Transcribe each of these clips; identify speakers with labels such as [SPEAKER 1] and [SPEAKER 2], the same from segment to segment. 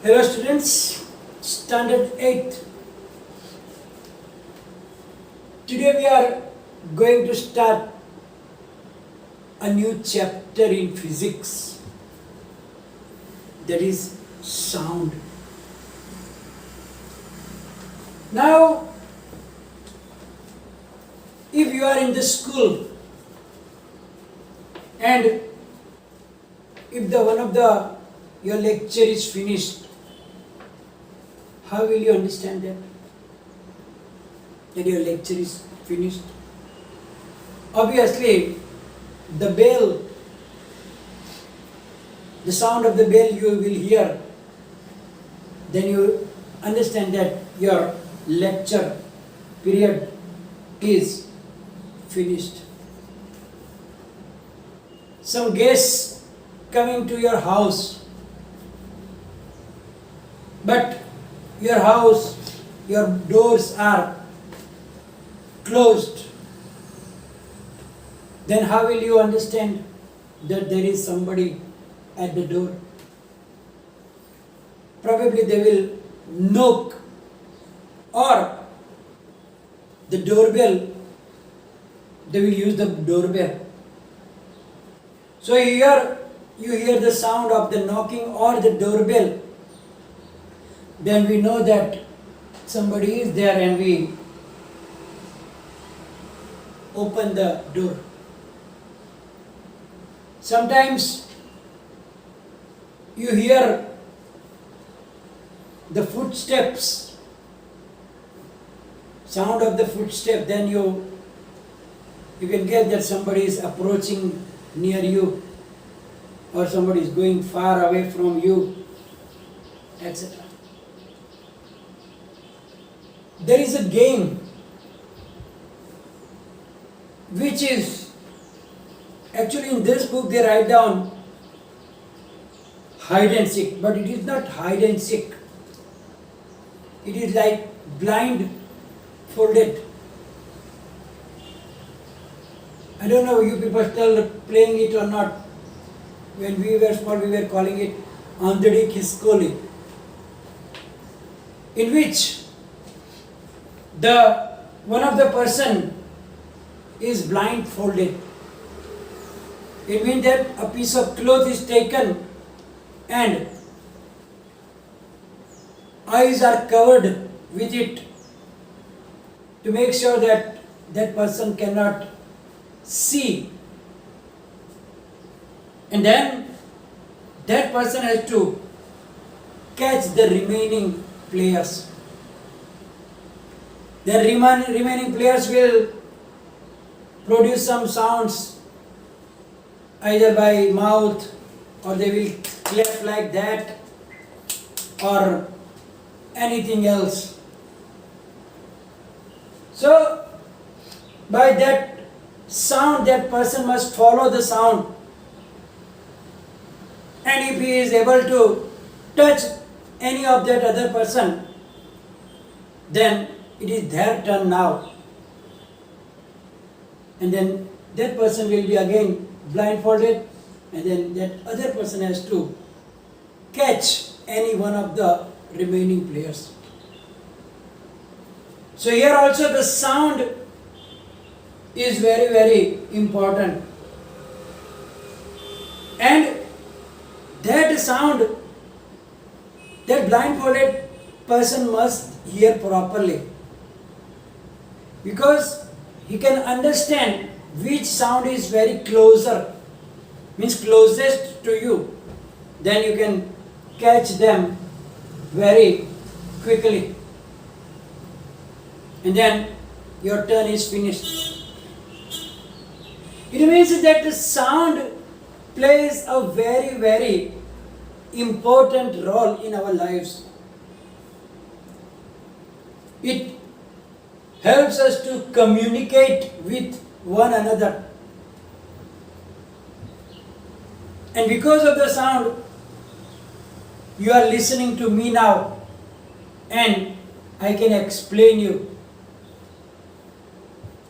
[SPEAKER 1] Hello students, Standard 8. Today we are going to start a new chapter in physics, that is sound. Now, if you are in the school and if your lecture is finished, how will you understand that your lecture is finished? Obviously, the bell, the sound of the bell you will hear, then you understand that your lecture period is finished. Some guests coming to your house, but your house, your doors are closed, then how will you understand that there is somebody at the door? Probably they will knock, or the doorbell, they will use the doorbell. So here you hear the sound of the knocking or the doorbell, then we know that somebody is there and we open the door. Sometimes you hear the footsteps, sound of the footstep, then you can guess that somebody is approaching near you, or somebody is going far away from you, etc. There is a game which is, actually in this book they write down hide and seek, but it is not hide and seek. It is like blind folded. I don't know you people still playing it or not. When we were small, we were calling it Andhadi Khiskoli, in which one of the person is blindfolded. It means that a piece of cloth is taken and eyes are covered with it to make sure that that person cannot see. And then that person has to catch the remaining players. The remaining players will produce some sounds either by mouth, or they will clap like that, or anything else. So by that sound, that person must follow the sound, and if he is able to touch any of that other person, then it is their turn now. And then that person will be again blindfolded, and then that other person has to catch any one of the remaining players. So here also the sound is very, very important. And that sound, that blindfolded person must hear properly, because he can understand which sound is very closer, means closest to you. Then you can catch them very quickly, and then your turn is finished. It means that the sound plays a very, very important role in our lives. It helps us to communicate with one another. And because of the sound, you are listening to me now, and I can explain you.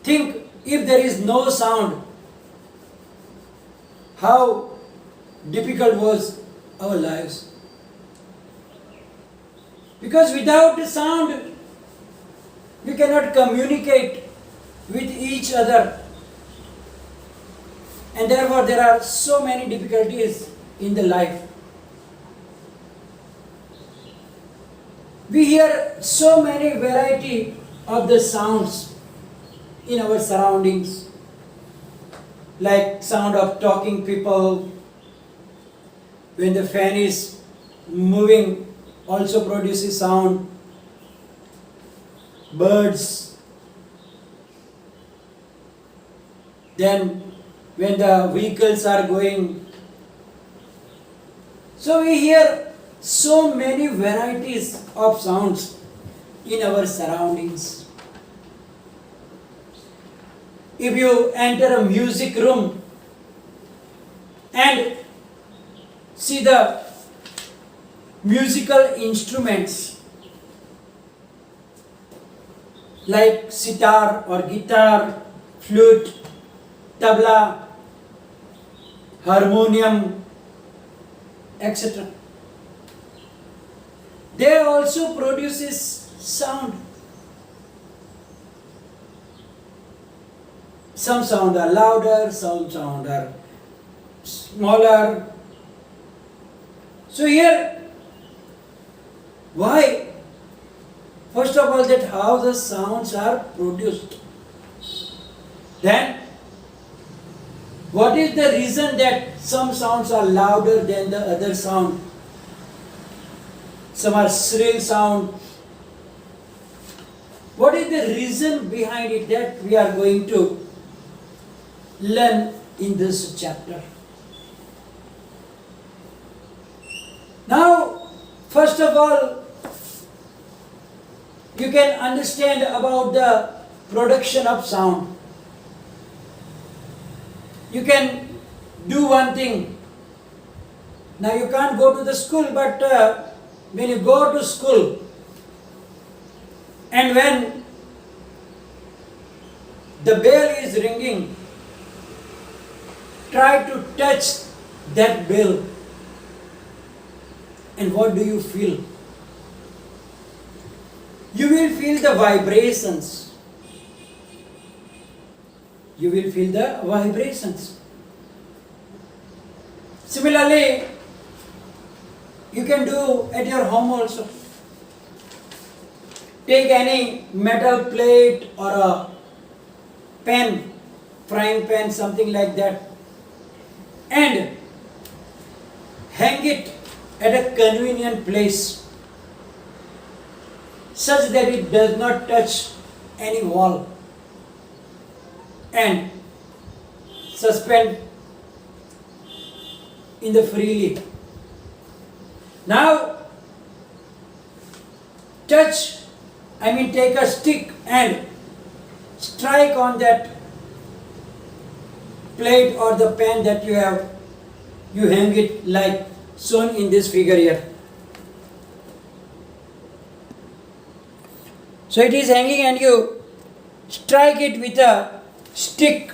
[SPEAKER 1] Think, if there is no sound, how difficult was our lives. Because without sound, we cannot communicate with each other. And therefore there are so many difficulties in the life. We hear so many variety of the sounds in our surroundings, like sound of talking people. When the fan is moving, also produces sound. Birds. Then when the vehicles are going. So we hear so many varieties of sounds in our surroundings. If you enter a music room and see the musical instruments like sitar or guitar, flute, tabla, harmonium, etc. They also produces sound. Some sound are louder, some sound are smaller. So here, why? First of all, that how the sounds are produced. Then, what is the reason that some sounds are louder than the other sound? Some are shrill sound. What is the reason behind it that we are going to learn in this chapter? Now, first of all, you can understand about the production of sound. You can do one thing. Now you can't go to the school, but when you go to school and when the bell is ringing, try to touch that bell. And what do you feel? You will feel the vibrations. You will feel the vibrations. Similarly, you can do at your home also. Take any metal plate or a pen, frying pan, something like that, and hang it at a convenient place such that it does not touch any wall, and suspend in the freely. Now take a stick and strike on that plate or the pan that you have. You hang it like shown in this figure here. So it is hanging and you strike it with a stick.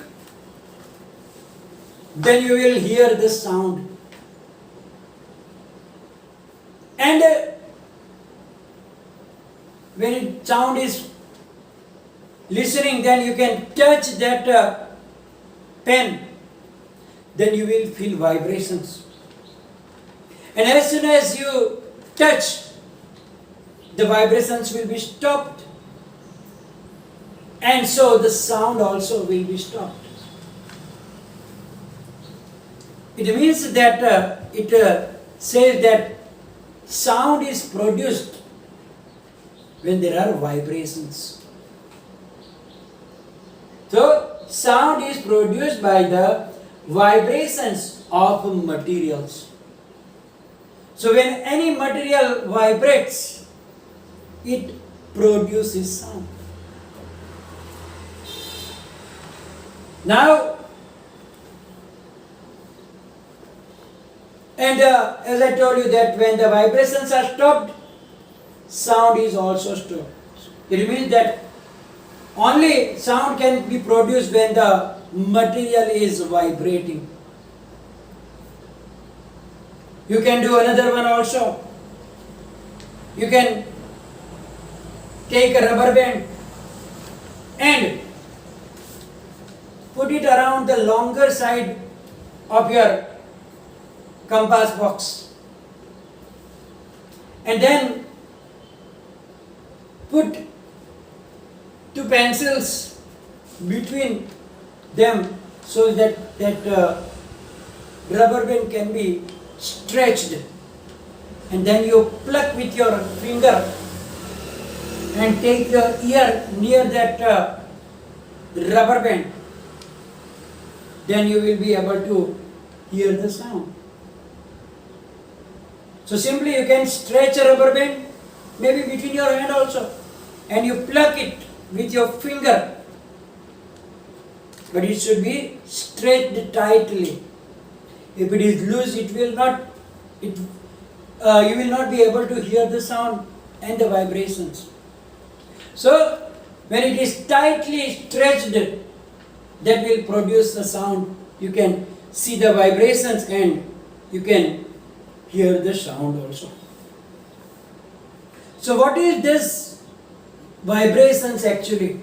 [SPEAKER 1] Then you will hear the sound. And when sound is listening, then you can touch that pen. Then you will feel vibrations. And as soon as you touch, the vibrations will be stopped. And so the sound also will be stopped. It means that it says that sound is produced when there are vibrations. So, sound is produced by the vibrations of materials. So, when any material vibrates, it produces sound. Now, and as I told you that when the vibrations are stopped, sound is also stopped. It means that only sound can be produced when the material is vibrating. You can do another one also. You can take a rubber band and put it around the longer side of your compass box, and then put two pencils between them so that rubber band can be stretched, and then you pluck with your finger and take your ear near that rubber band. Then you will be able to hear the sound. So simply you can stretch a rubber band, maybe between your hand also, and you pluck it with your finger, but it should be stretched tightly. If it is loose, it will not. You will not be able to hear the sound and the vibrations. So when it is tightly stretched, that will produce the sound. You can see the vibrations and you can hear the sound also. So what is this vibrations actually?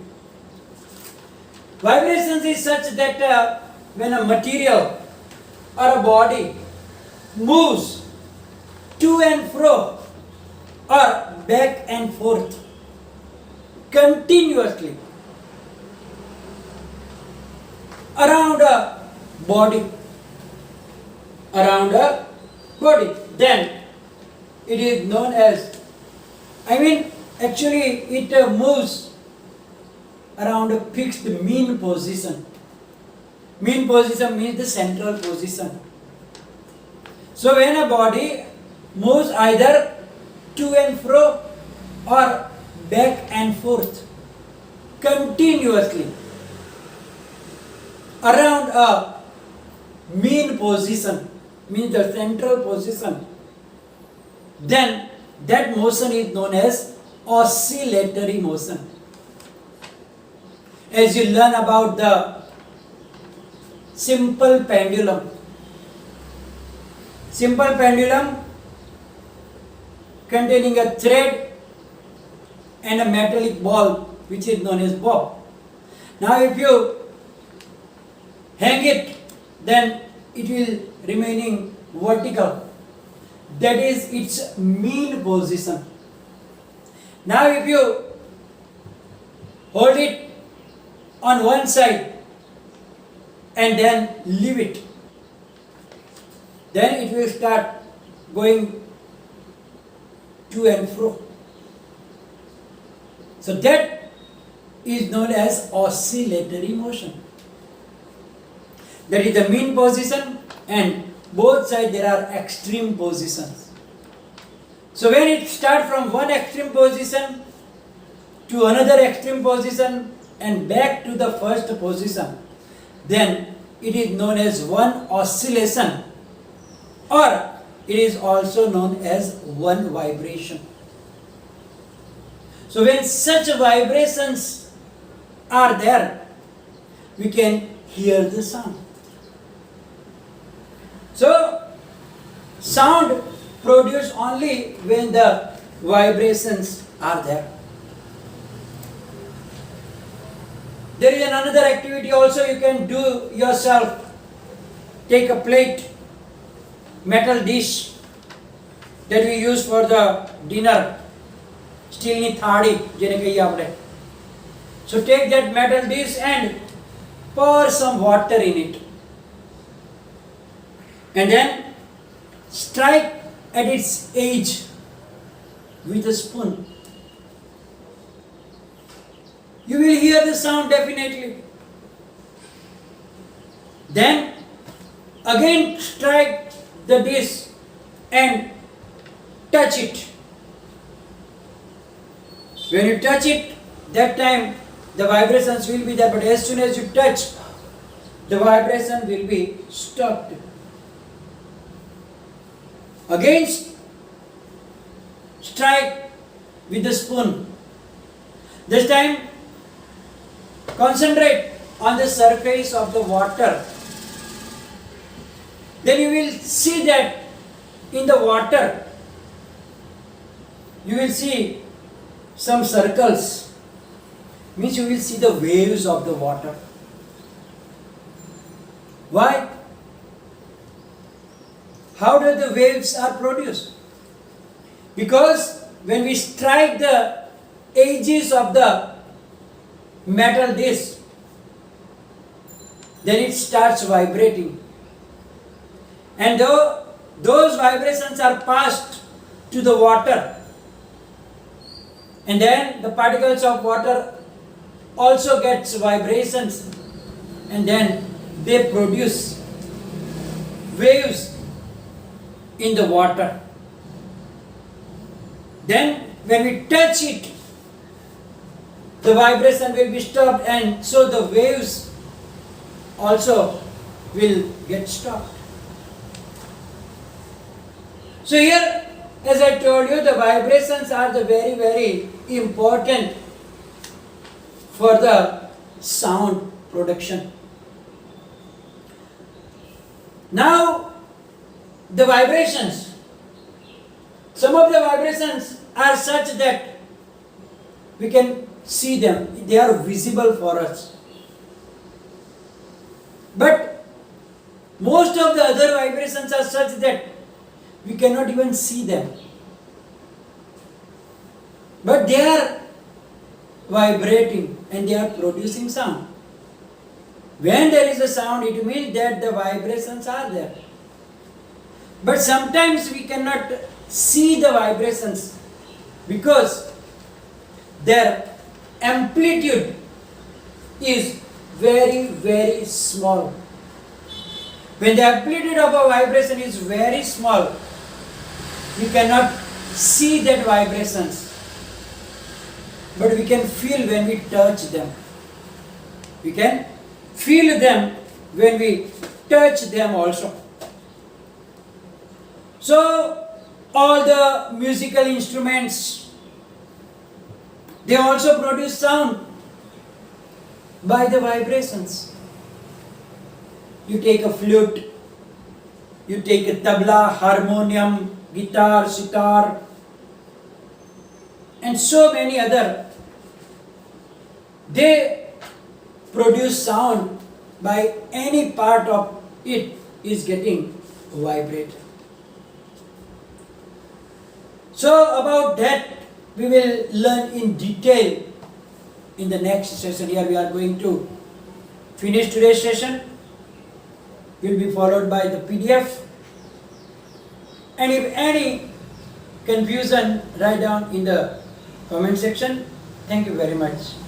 [SPEAKER 1] Vibrations is such that when a material or a body moves to and fro or back and forth continuously around a body, then it is known as, actually it moves around a fixed mean position. Mean position means the central position. So when a body moves either to and fro or back and forth continuously around a mean position, means the central position, then that motion is known as oscillatory motion. As you learn about the simple pendulum containing a thread and a metallic ball which is known as bob. Now if you hang it, then it will remaining vertical. That is its mean position. Now if you hold it on one side and then leave it, then it will start going to and fro. So that is known as oscillatory motion. That is the mean position, and both sides there are extreme positions. So when it starts from one extreme position to another extreme position and back to the first position, then it is known as one oscillation, or it is also known as one vibration. So when such vibrations are there, we can hear the sound. So sound produced only when the vibrations are there. There is another activity also you can do yourself. Take a plate, metal dish that we use for the dinner, સ્ટીલની થાળી જેને કહીએ આપણે. So take that metal dish and pour some water in it, and then strike at its edge with a spoon. You will hear the sound definitely. Then again strike the dish and touch it. When you touch it, that time the vibrations will be there, but as soon as you touch, the vibration will be stopped. Again strike with the spoon. This time concentrate on the surface of the water. Then you will see that in the water you will see some circles, means you will see the waves of the water. Why? How do the waves are produced? Because when we strike the edges of the metal disc, then it starts vibrating. And though those vibrations are passed to the water, and then the particles of water also gets vibrations, and then they produce waves in the water. Then when we touch it, the vibration will be stopped, and so the waves also will get stopped. So here, as I told you, the vibrations are the very, very important for the sound production. Now, the vibrations, some of the vibrations are such that we can see them, they are visible for us. But most of the other vibrations are such that we cannot even see them. But they are vibrating and they are producing sound. When there is a sound, it means that the vibrations are there. But sometimes we cannot see the vibrations because their amplitude is very, very small. When the amplitude of a vibration is very small, we cannot see that vibrations, but we can feel when we touch them. We can feel them when we touch them also. So, all the musical instruments, they also produce sound by the vibrations. You take a flute, you take a tabla, harmonium, guitar, sitar, and so many other. They produce sound by any part of it is getting vibrated. So about that we will learn in detail in the next session. Here we are going to finish today's session. Will be followed by the PDF. And if any confusion, write down in the comment section. Thank you very much.